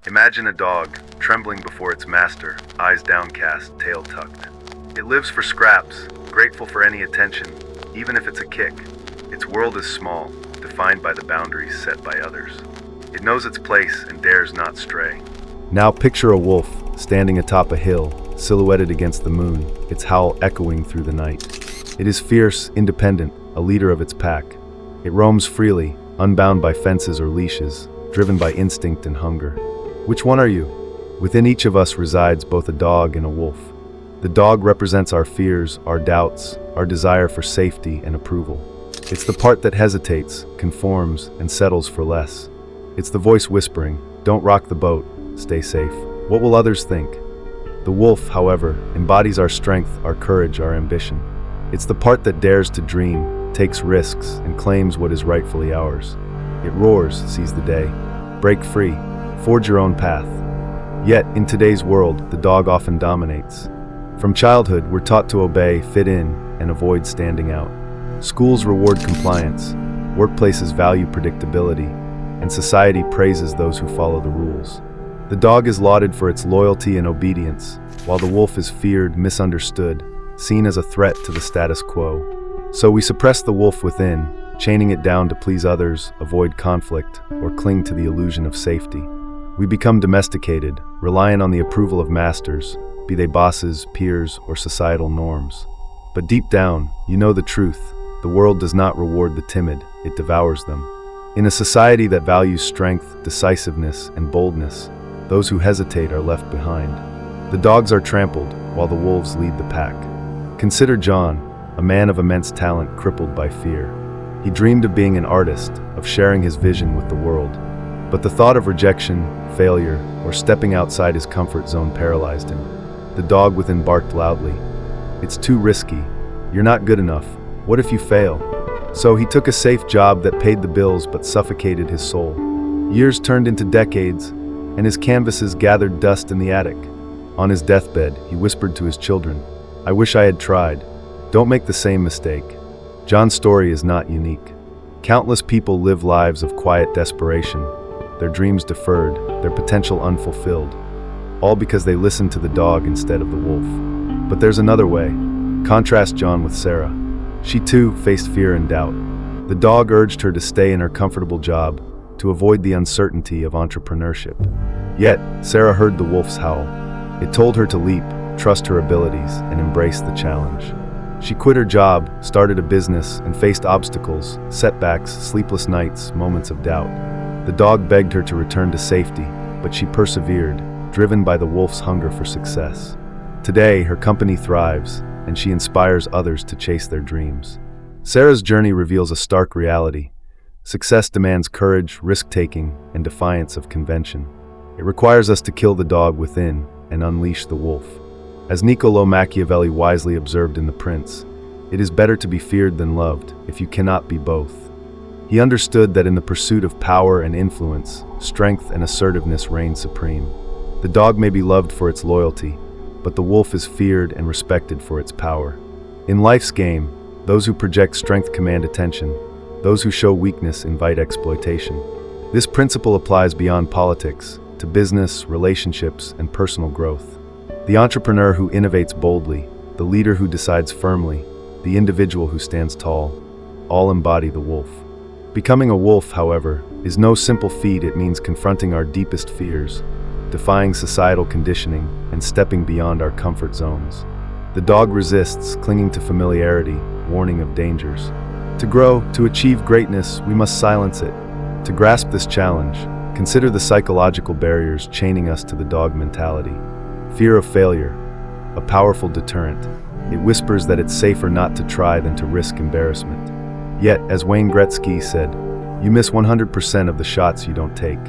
Imagine a dog, trembling before its master, eyes downcast, tail tucked. It lives for scraps, grateful for any attention, even if it's a kick. Its world is small, defined by the boundaries set by others. It knows its place and dares not stray. Now picture a wolf standing atop a hill, silhouetted against the moon, its howl echoing through the night. It is fierce, independent, a leader of its pack. It roams freely, unbound by fences or leashes, driven by instinct and hunger. Which one are you? Within each of us resides both a dog and a wolf. The dog represents our fears, our doubts, our desire for safety and approval. It's the part that hesitates, conforms, and settles for less. It's the voice whispering, "Don't rock the boat, stay safe. What will others think?" The wolf, however, embodies our strength, our courage, our ambition. It's the part that dares to dream, takes risks, and claims what is rightfully ours. It roars, seize the day. Break free, forge your own path. Yet, in today's world, the dog often dominates. From childhood, we're taught to obey, fit in, and avoid standing out. Schools reward compliance, workplaces value predictability, and society praises those who follow the rules. The dog is lauded for its loyalty and obedience, while the wolf is feared, misunderstood, seen as a threat to the status quo. So we suppress the wolf within, chaining it down to please others, avoid conflict, or cling to the illusion of safety. We become domesticated, reliant on the approval of masters, be they bosses, peers, or societal norms. But deep down, you know the truth. The world does not reward the timid, it devours them. In a society that values strength, decisiveness, and boldness, those who hesitate are left behind. The dogs are trampled, while the wolves lead the pack. Consider John, a man of immense talent crippled by fear. He dreamed of being an artist, of sharing his vision with the world. But the thought of rejection, failure, or stepping outside his comfort zone paralyzed him. The dog within barked loudly. "It's too risky. You're not good enough. What if you fail?" So he took a safe job that paid the bills but suffocated his soul. Years turned into decades, and his canvases gathered dust in the attic. On his deathbed, he whispered to his children, "I wish I had tried. Don't make the same mistake." John's story is not unique. Countless people live lives of quiet desperation, their dreams deferred, their potential unfulfilled, all because they listened to the dog instead of the wolf. But there's another way. Contrast John with Sarah. She too faced fear and doubt. The dog urged her to stay in her comfortable job, to avoid the uncertainty of entrepreneurship. Yet, Sarah heard the wolf's howl. It told her to leap, trust her abilities, and embrace the challenge. She quit her job, started a business, and faced obstacles, setbacks, sleepless nights, moments of doubt. The dog begged her to return to safety, but she persevered, driven by the wolf's hunger for success. Today, her company thrives, and she inspires others to chase their dreams. Sarah's journey reveals a stark reality. Success demands courage, risk-taking, and defiance of convention. It requires us to kill the dog within and unleash the wolf. As Niccolò Machiavelli wisely observed in The Prince, it is better to be feared than loved, if you cannot be both. He understood that in the pursuit of power and influence, strength and assertiveness reign supreme. The dog may be loved for its loyalty, but the wolf is feared and respected for its power. In life's game, those who project strength command attention. Those who show weakness invite exploitation. This principle applies beyond politics, to business, relationships, and personal growth. The entrepreneur who innovates boldly, the leader who decides firmly, the individual who stands tall, all embody the wolf. Becoming a wolf, however, is no simple feat. It means confronting our deepest fears, defying societal conditioning, and stepping beyond our comfort zones. The dog resists, clinging to familiarity, warning of dangers. To grow, to achieve greatness, we must silence it. To grasp this challenge, consider the psychological barriers chaining us to the dog mentality. Fear of failure, a powerful deterrent. It whispers that it's safer not to try than to risk embarrassment. Yet, as Wayne Gretzky said, you miss 100% of the shots you don't take.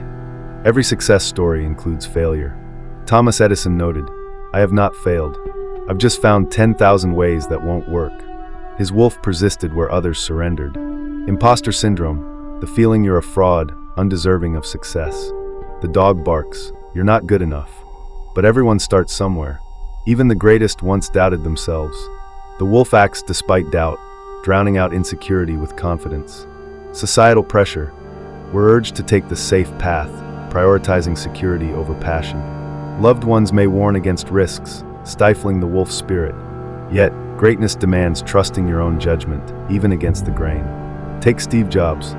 Every success story includes failure. Thomas Edison noted, "I have not failed. I've just found 10,000 ways that won't work." His wolf persisted where others surrendered. Imposter syndrome, the feeling you're a fraud, undeserving of success. The dog barks, "You're not good enough." But everyone starts somewhere. Even the greatest once doubted themselves. The wolf acts despite doubt, drowning out insecurity with confidence. Societal pressure. We're urged to take the safe path, prioritizing security over passion. Loved ones may warn against risks, stifling the wolf's spirit. Yet, greatness demands trusting your own judgment, even against the grain. Take Steve Jobs.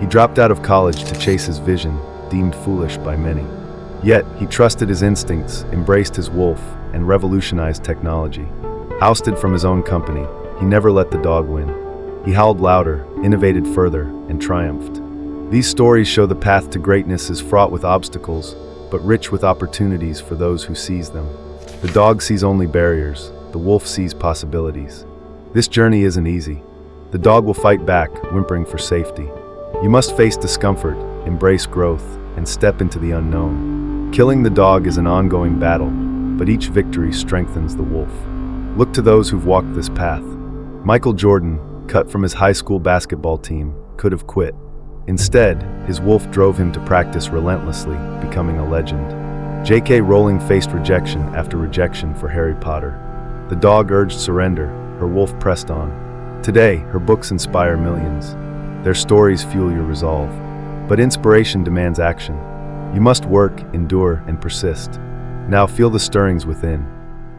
He dropped out of college to chase his vision, deemed foolish by many. Yet, he trusted his instincts, embraced his wolf, and revolutionized technology. Ousted from his own company, he never let the dog win. He howled louder, innovated further, and triumphed. These stories show the path to greatness is fraught with obstacles, but rich with opportunities for those who seize them. The dog sees only barriers, the wolf sees possibilities. This journey isn't easy. The dog will fight back, whimpering for safety. You must face discomfort, embrace growth, and step into the unknown. Killing the dog is an ongoing battle, but each victory strengthens the wolf. Look to those who've walked this path. Michael Jordan, cut from his high school basketball team, could have quit. Instead, his wolf drove him to practice relentlessly, becoming a legend. J.K. Rowling faced rejection after rejection for Harry Potter. The dog urged surrender, her wolf pressed on. Today, her books inspire millions. Their stories fuel your resolve. But inspiration demands action. You must work, endure, and persist. Now feel the stirrings within.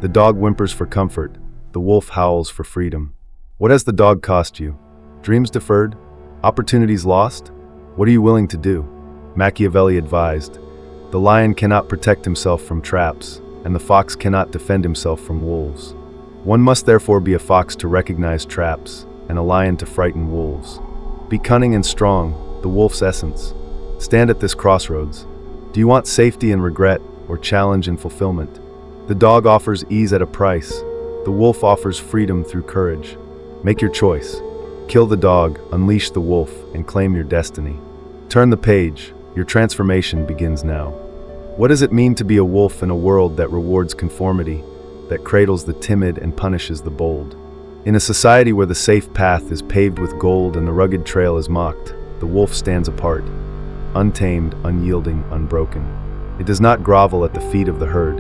The dog whimpers for comfort, the wolf howls for freedom. What has the dog cost you? Dreams deferred? Opportunities lost? What are you willing to do? Machiavelli advised, the lion cannot protect himself from traps, and the fox cannot defend himself from wolves. One must therefore be a fox to recognize traps, and a lion to frighten wolves. Be cunning and strong, the wolf's essence. Stand at this crossroads. Do you want safety and regret, or challenge and fulfillment? The dog offers ease at a price. The wolf offers freedom through courage. Make your choice. Kill the dog, unleash the wolf, and claim your destiny. Turn the page. Your transformation begins now. What does it mean to be a wolf in a world that rewards conformity, that cradles the timid and punishes the bold? In a society where the safe path is paved with gold and the rugged trail is mocked, the wolf stands apart, untamed, unyielding, unbroken. It does not grovel at the feet of the herd.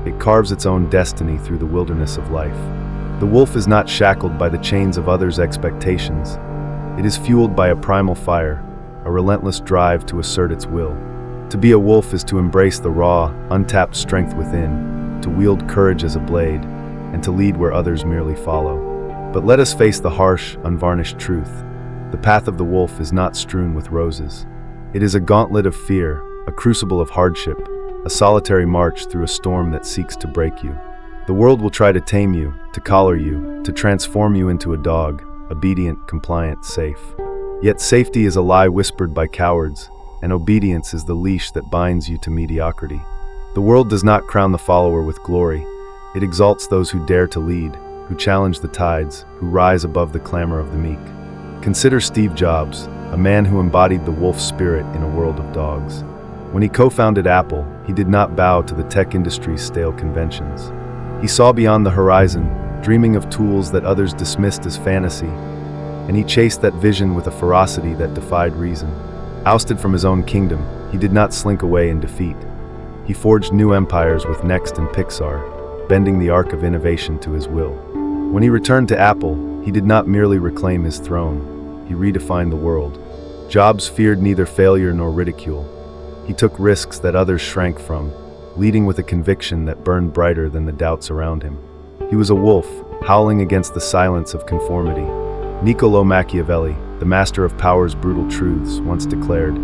It carves its own destiny through the wilderness of life. The wolf is not shackled by the chains of others' expectations. It is fueled by a primal fire, a relentless drive to assert its will. To be a wolf is to embrace the raw, untapped strength within, to wield courage as a blade, and to lead where others merely follow. But let us face the harsh, unvarnished truth. The path of the wolf is not strewn with roses. It is a gauntlet of fear, a crucible of hardship, a solitary march through a storm that seeks to break you. The world will try to tame you, to collar you, to transform you into a dog, obedient, compliant, safe. Yet safety is a lie whispered by cowards, and obedience is the leash that binds you to mediocrity. The world does not crown the follower with glory. It exalts those who dare to lead, who challenge the tides, who rise above the clamor of the meek. Consider Steve Jobs, a man who embodied the wolf spirit in a world of dogs. When he co-founded Apple, he did not bow to the tech industry's stale conventions. He saw beyond the horizon, dreaming of tools that others dismissed as fantasy, and he chased that vision with a ferocity that defied reason. Ousted from his own kingdom, he did not slink away in defeat. He forged new empires with Next and Pixar, bending the arc of innovation to his will. When he returned to Apple, he did not merely reclaim his throne, he redefined the world. Jobs feared neither failure nor ridicule. He took risks that others shrank from, leading with a conviction that burned brighter than the doubts around him. He was a wolf, howling against the silence of conformity. Niccolo Machiavelli, the master of power's brutal truths, once declared,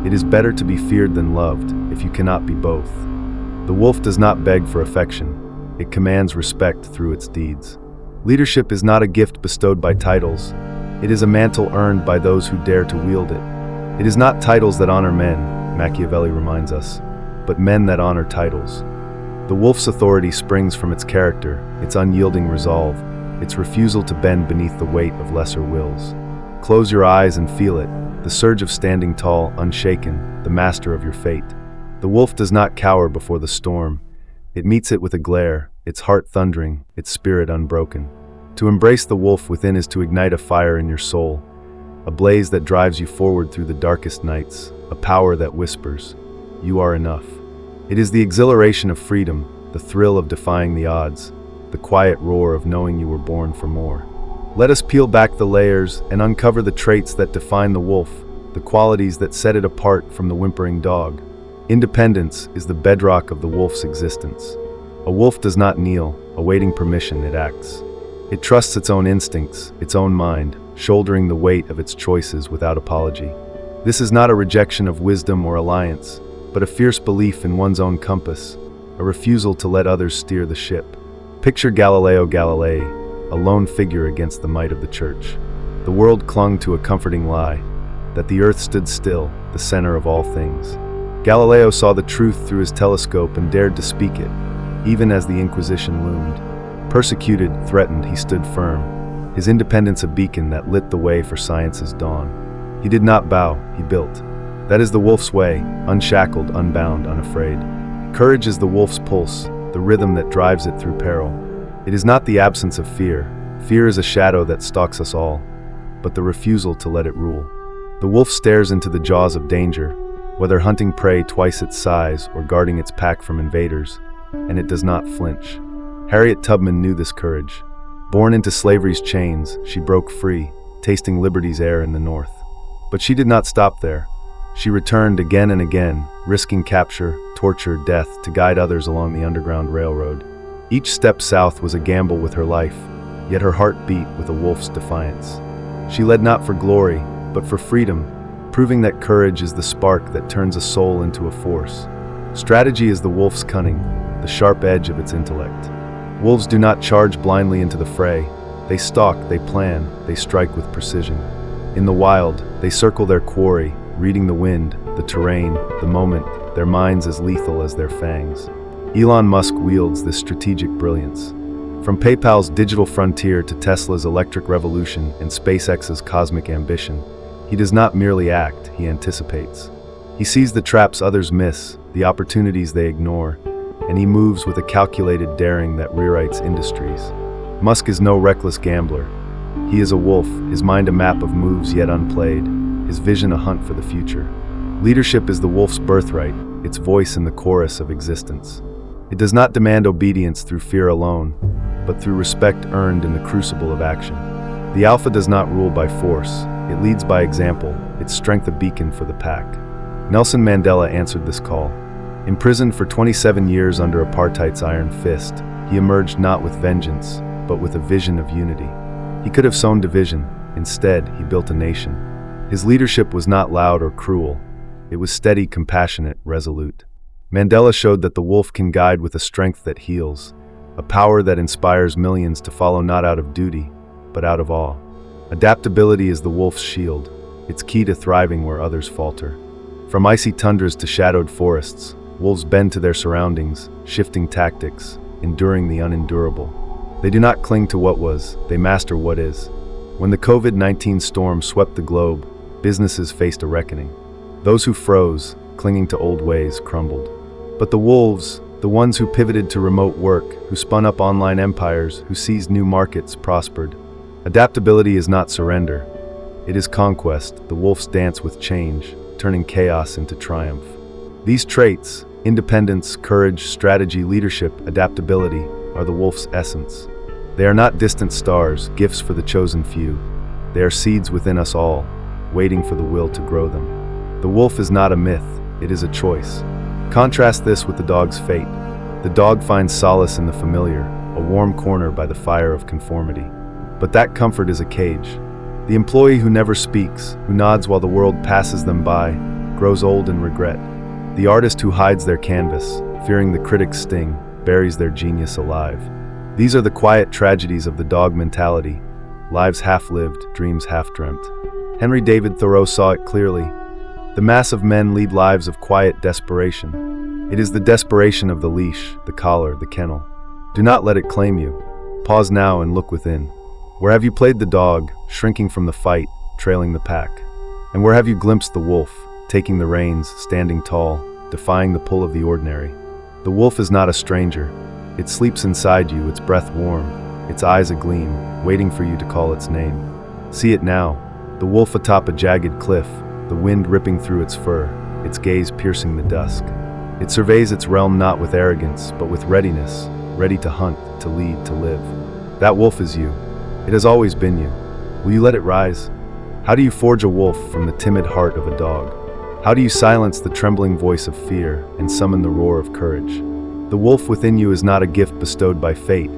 "It is better to be feared than loved, if you cannot be both." The wolf does not beg for affection. It commands respect through its deeds. Leadership is not a gift bestowed by titles. It is a mantle earned by those who dare to wield it. It is not titles that honor men, Machiavelli reminds us, but men that honor titles. The wolf's authority springs from its character, its unyielding resolve, its refusal to bend beneath the weight of lesser wills. Close your eyes and feel it, the surge of standing tall, unshaken, the master of your fate. The wolf does not cower before the storm. It meets it with a glare, its heart thundering, its spirit unbroken. To embrace the wolf within is to ignite a fire in your soul, a blaze that drives you forward through the darkest nights, a power that whispers, "You are enough." It is the exhilaration of freedom, the thrill of defying the odds, the quiet roar of knowing you were born for more. Let us peel back the layers and uncover the traits that define the wolf, the qualities that set it apart from the whimpering dog. Independence is the bedrock of the wolf's existence. A wolf does not kneel, awaiting permission, it acts. It trusts its own instincts, its own mind, shouldering the weight of its choices without apology. This is not a rejection of wisdom or alliance, but a fierce belief in one's own compass, a refusal to let others steer the ship. Picture Galileo Galilei, a lone figure against the might of the church. The world clung to a comforting lie, that the earth stood still, the center of all things. Galileo saw the truth through his telescope and dared to speak it, even as the Inquisition loomed. Persecuted, threatened, he stood firm, his independence a beacon that lit the way for science's dawn. He did not bow, he built. That is the wolf's way, unshackled, unbound, unafraid. Courage is the wolf's pulse, the rhythm that drives it through peril. It is not the absence of fear. Fear is a shadow that stalks us all, but the refusal to let it rule. The wolf stares into the jaws of danger, whether hunting prey twice its size or guarding its pack from invaders, and it does not flinch. Harriet Tubman knew this courage. Born into slavery's chains, she broke free, tasting liberty's air in the north. But she did not stop there. She returned again and again, risking capture, torture, death to guide others along the Underground Railroad. Each step south was a gamble with her life, yet her heart beat with a wolf's defiance. She led not for glory, but for freedom, proving that courage is the spark that turns a soul into a force. Strategy is the wolf's cunning, the sharp edge of its intellect. Wolves do not charge blindly into the fray. They stalk, they plan, they strike with precision. In the wild, they circle their quarry, reading the wind, the terrain, the moment, their minds as lethal as their fangs. Elon Musk wields this strategic brilliance. From PayPal's digital frontier to Tesla's electric revolution and SpaceX's cosmic ambition, he does not merely act, he anticipates. He sees the traps others miss, the opportunities they ignore, and he moves with a calculated daring that rewrites industries. Musk is no reckless gambler. He is a wolf, his mind a map of moves yet unplayed, his vision a hunt for the future. Leadership is the wolf's birthright, its voice in the chorus of existence. It does not demand obedience through fear alone, but through respect earned in the crucible of action. The alpha does not rule by force, it leads by example, its strength a beacon for the pack. Nelson Mandela answered this call. Imprisoned for 27 years under apartheid's iron fist, he emerged not with vengeance, but with a vision of unity. He could have sown division. Instead, he built a nation. His leadership was not loud or cruel. It was steady, compassionate, resolute. Mandela showed that the wolf can guide with a strength that heals, a power that inspires millions to follow not out of duty, but out of awe. Adaptability is the wolf's shield, its key to thriving where others falter. From icy tundras to shadowed forests, wolves bend to their surroundings, shifting tactics, enduring the unendurable. They do not cling to what was, they master what is. When the COVID-19 storm swept the globe, businesses faced a reckoning. Those who froze, clinging to old ways, crumbled. But the wolves, the ones who pivoted to remote work, who spun up online empires, who seized new markets, prospered. Adaptability is not surrender. It is conquest, the wolf's dance with change, turning chaos into triumph. These traits, independence, courage, strategy, leadership, adaptability, are the wolf's essence. They are not distant stars, gifts for the chosen few. They are seeds within us all, waiting for the will to grow them. The wolf is not a myth, it is a choice. Contrast this with the dog's fate. The dog finds solace in the familiar, a warm corner by the fire of conformity. But that comfort is a cage. The employee who never speaks, who nods while the world passes them by, grows old in regret. The artist who hides their canvas, fearing the critic's sting, buries their genius alive. These are the quiet tragedies of the dog mentality, lives half-lived, dreams half-dreamt. Henry David Thoreau saw it clearly. The mass of men lead lives of quiet desperation. It is the desperation of the leash, the collar, the kennel. Do not let it claim you. Pause now and look within. Where have you played the dog, shrinking from the fight, trailing the pack? And where have you glimpsed the wolf, taking the reins, standing tall, defying the pull of the ordinary? The wolf is not a stranger. It sleeps inside you, its breath warm, its eyes agleam, waiting for you to call its name. See it now, the wolf atop a jagged cliff, the wind ripping through its fur, its gaze piercing the dusk. It surveys its realm not with arrogance, but with readiness, ready to hunt, to lead, to live. That wolf is you. It has always been you. Will you let it rise? How do you forge a wolf from the timid heart of a dog? How do you silence the trembling voice of fear and summon the roar of courage? The wolf within you is not a gift bestowed by fate.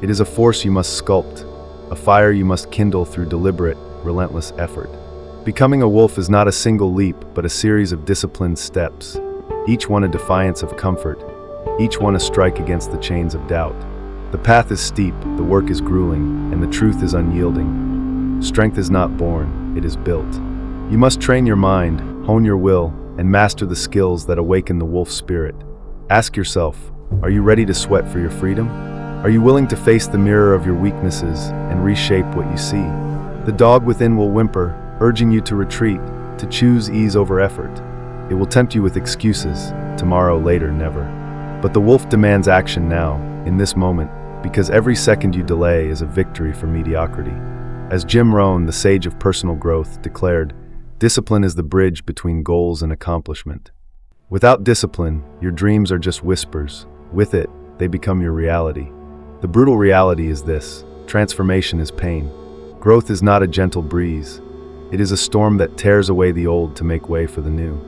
It is a force you must sculpt, a fire you must kindle through deliberate, relentless effort. Becoming a wolf is not a single leap, but a series of disciplined steps, each one a defiance of comfort, each one a strike against the chains of doubt. The path is steep, the work is grueling, and the truth is unyielding. Strength is not born, it is built. You must train your mind, hone your will, and master the skills that awaken the wolf spirit. Ask yourself, are you ready to sweat for your freedom? Are you willing to face the mirror of your weaknesses and reshape what you see? The dog within will whimper, urging you to retreat, to choose ease over effort. It will tempt you with excuses, tomorrow, later, never. But the wolf demands action now, in this moment, because every second you delay is a victory for mediocrity. As Jim Rohn, the sage of personal growth, declared, discipline is the bridge between goals and accomplishment. Without discipline, your dreams are just whispers. With it, they become your reality. The brutal reality is this: transformation is pain. Growth is not a gentle breeze. It is a storm that tears away the old to make way for the new.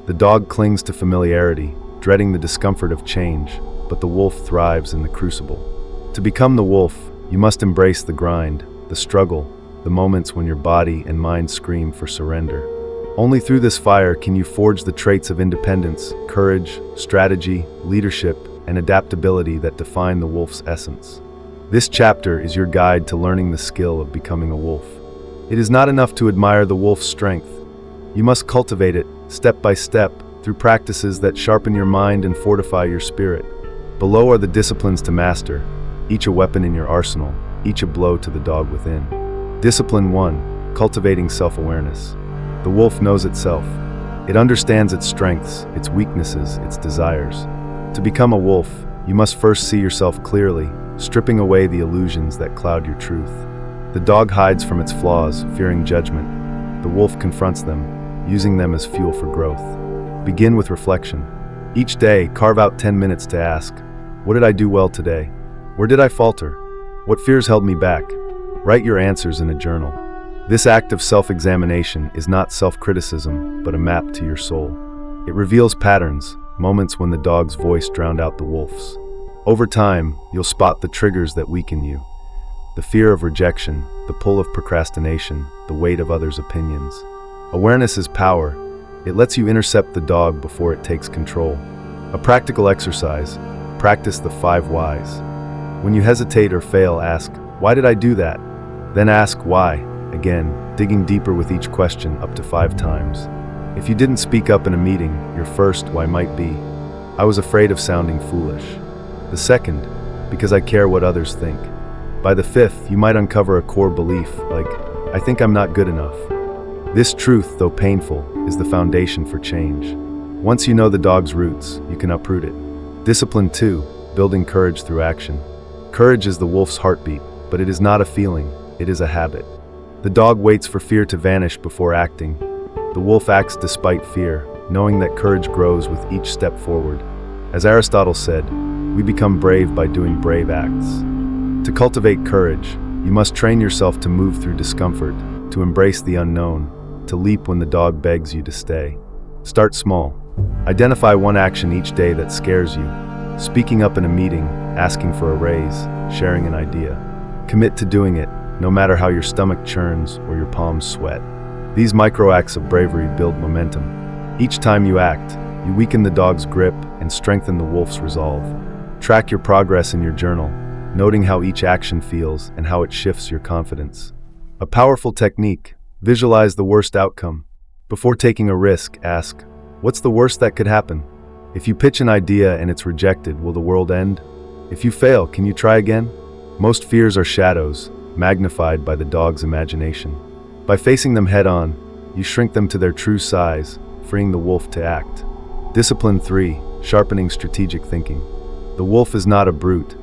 The dog clings to familiarity, dreading the discomfort of change, but the wolf thrives in the crucible. To become the wolf, you must embrace the grind, the struggle, the moments when your body and mind scream for surrender. Only through this fire can you forge the traits of independence, courage, strategy, leadership, and adaptability that define the wolf's essence. This chapter is your guide to learning the skill of becoming a wolf. It is not enough to admire the wolf's strength. You must cultivate it, step by step, through practices that sharpen your mind and fortify your spirit. Below are the disciplines to master, each a weapon in your arsenal, each a blow to the dog within. Discipline 1. Cultivating self-awareness. The wolf knows itself. It understands its strengths, its weaknesses, its desires. To become a wolf, you must first see yourself clearly, stripping away the illusions that cloud your truth. The dog hides from its flaws, fearing judgment. The wolf confronts them, using them as fuel for growth. Begin with reflection. Each day, carve out 10 minutes to ask, what did I do well today? Where did I falter? What fears held me back? Write your answers in a journal. This act of self-examination is not self-criticism, but a map to your soul. It reveals patterns, moments when the dog's voice drowned out the wolf's. Over time, you'll spot the triggers that weaken you. The fear of rejection, the pull of procrastination, the weight of others' opinions. Awareness is power. It lets you intercept the dog before it takes control. A practical exercise: practice the 5 whys. When you hesitate or fail, ask, why did I do that? Then ask why, again, digging deeper with each question up to 5 times. If you didn't speak up in a meeting, your first why might be, I was afraid of sounding foolish. The second, because I care what others think. By the 5th, you might uncover a core belief, like, I think I'm not good enough. This truth, though painful, is the foundation for change. Once you know the dog's roots, you can uproot it. Discipline 2, building courage through action. Courage is the wolf's heartbeat, but it is not a feeling, it is a habit. The dog waits for fear to vanish before acting. The wolf acts despite fear, knowing that courage grows with each step forward. As Aristotle said, we become brave by doing brave acts. To cultivate courage, you must train yourself to move through discomfort, to embrace the unknown, to leap when the dog begs you to stay. Start small. Identify one action each day that scares you. Speaking up in a meeting, asking for a raise, sharing an idea. Commit to doing it, no matter how your stomach churns or your palms sweat. These micro acts of bravery build momentum. Each time you act, you weaken the dog's grip and strengthen the wolf's resolve. Track your progress in your journal, noting how each action feels and how it shifts your confidence. A powerful technique: visualize the worst outcome. Before taking a risk, ask, what's the worst that could happen? If you pitch an idea and it's rejected, will the world end? If you fail, can you try again? Most fears are shadows, magnified by the dog's imagination. By facing them head-on, you shrink them to their true size, freeing the wolf to act. Discipline 3, sharpening strategic thinking. The wolf is not a brute.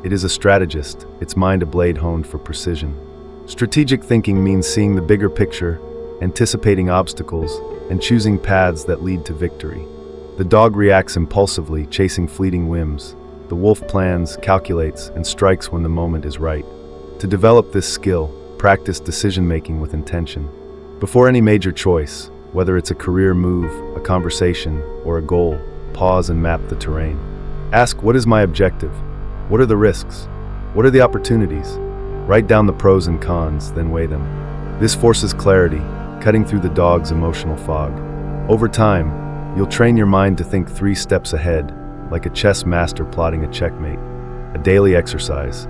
It is a strategist, its mind a blade honed for precision. Strategic thinking means seeing the bigger picture, anticipating obstacles, and choosing paths that lead to victory. The dog reacts impulsively, chasing fleeting whims. The wolf plans, calculates, and strikes when the moment is right. To develop this skill, practice decision-making with intention. Before any major choice, whether it's a career move, conversation, or a goal, pause and map the terrain. Ask, what is my objective? What are the risks? What are the opportunities? Write down the pros and cons, then weigh them. This forces clarity, cutting through the dog's emotional fog. Over time, you'll train your mind to think 3 steps ahead, like a chess master plotting a checkmate. A daily exercise.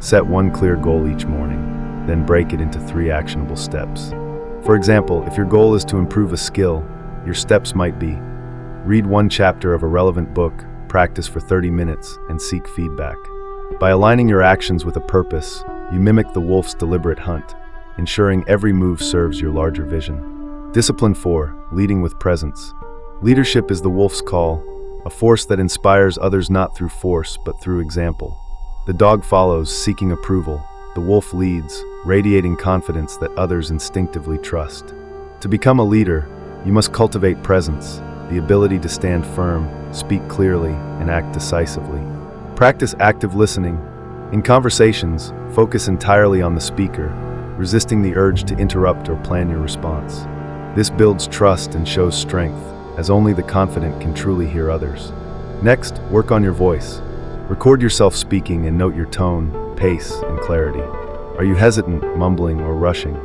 Set one clear goal each morning, then break it into 3 actionable steps. For example, if your goal is to improve a skill, your steps might be: read 1 chapter of a relevant book, practice for 30 minutes, and seek feedback. By aligning your actions with a purpose, you mimic the wolf's deliberate hunt, ensuring every move serves your larger vision. Discipline 4, leading with presence. Leadership is the wolf's call, a force that inspires others not through force but through example. The dog follows, seeking approval. The wolf leads, radiating confidence that others instinctively trust. To become a leader, you must cultivate presence, the ability to stand firm, speak clearly, and act decisively. Practice active listening. In conversations, focus entirely on the speaker, resisting the urge to interrupt or plan your response. This builds trust and shows strength, as only the confident can truly hear others. Next, work on your voice. Record yourself speaking and note your tone, pace, and clarity. Are you hesitant, mumbling, or rushing?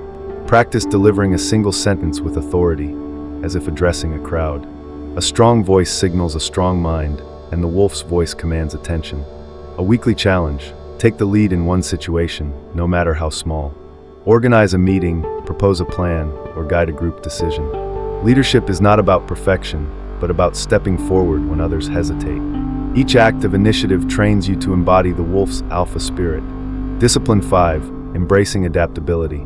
Practice delivering a single sentence with authority, as if addressing a crowd. A strong voice signals a strong mind, and the wolf's voice commands attention. A weekly challenge. Take the lead in one situation, no matter how small. Organize a meeting, propose a plan, or guide a group decision. Leadership is not about perfection, but about stepping forward when others hesitate. Each act of initiative trains you to embody the wolf's alpha spirit. Discipline 5, embracing adaptability.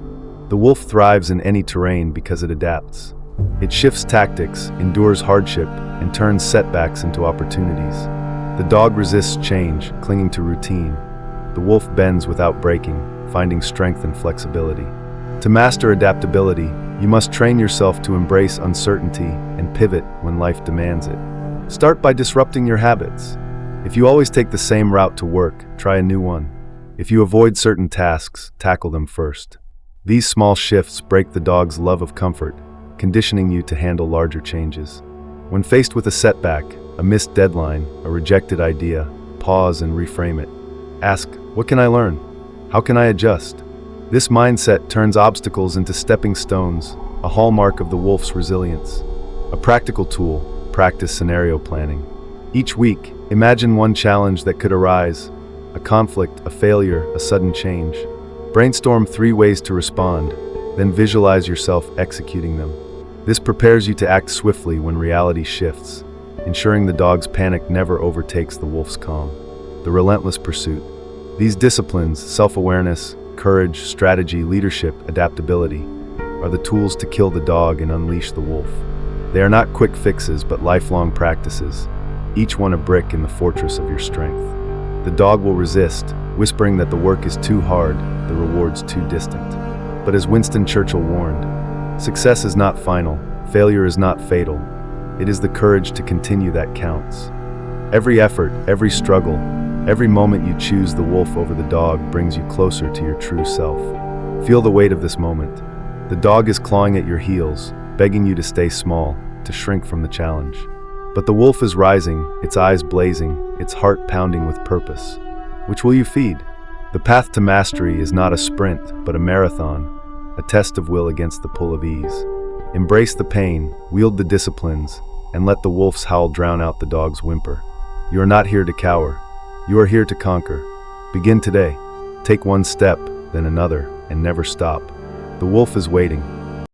The wolf thrives in any terrain because it adapts. It shifts tactics, endures hardship, and turns setbacks into opportunities. The dog resists change, clinging to routine. The wolf bends without breaking, finding strength and flexibility. To master adaptability, you must train yourself to embrace uncertainty and pivot when life demands it. Start by disrupting your habits. If you always take the same route to work, try a new one. If you avoid certain tasks, tackle them first. These small shifts break the dog's love of comfort, conditioning you to handle larger changes. When faced with a setback, a missed deadline, a rejected idea, pause and reframe it. Ask, what can I learn? How can I adjust? This mindset turns obstacles into stepping stones, a hallmark of the wolf's resilience. A practical tool, practice scenario planning. Each week, imagine one challenge that could arise: a conflict, a failure, a sudden change. Brainstorm 3 ways to respond, then visualize yourself executing them. This prepares you to act swiftly when reality shifts, ensuring the dog's panic never overtakes the wolf's calm. The relentless pursuit. These disciplines, self-awareness, courage, strategy, leadership, adaptability, are the tools to kill the dog and unleash the wolf. They are not quick fixes, but lifelong practices, each one a brick in the fortress of your strength. The dog will resist, whispering that the work is too hard, the rewards too distant. But as Winston Churchill warned, success is not final, failure is not fatal. It is the courage to continue that counts. Every effort, every struggle, every moment you choose the wolf over the dog brings you closer to your true self. Feel the weight of this moment. The dog is clawing at your heels, begging you to stay small, to shrink from the challenge. But the wolf is rising, its eyes blazing, its heart pounding with purpose. Which will you feed? The path to mastery is not a sprint, but a marathon, a test of will against the pull of ease. Embrace the pain, wield the disciplines, and let the wolf's howl drown out the dog's whimper. You are not here to cower. You are here to conquer. Begin today. Take one step, then another, and never stop. The wolf is waiting,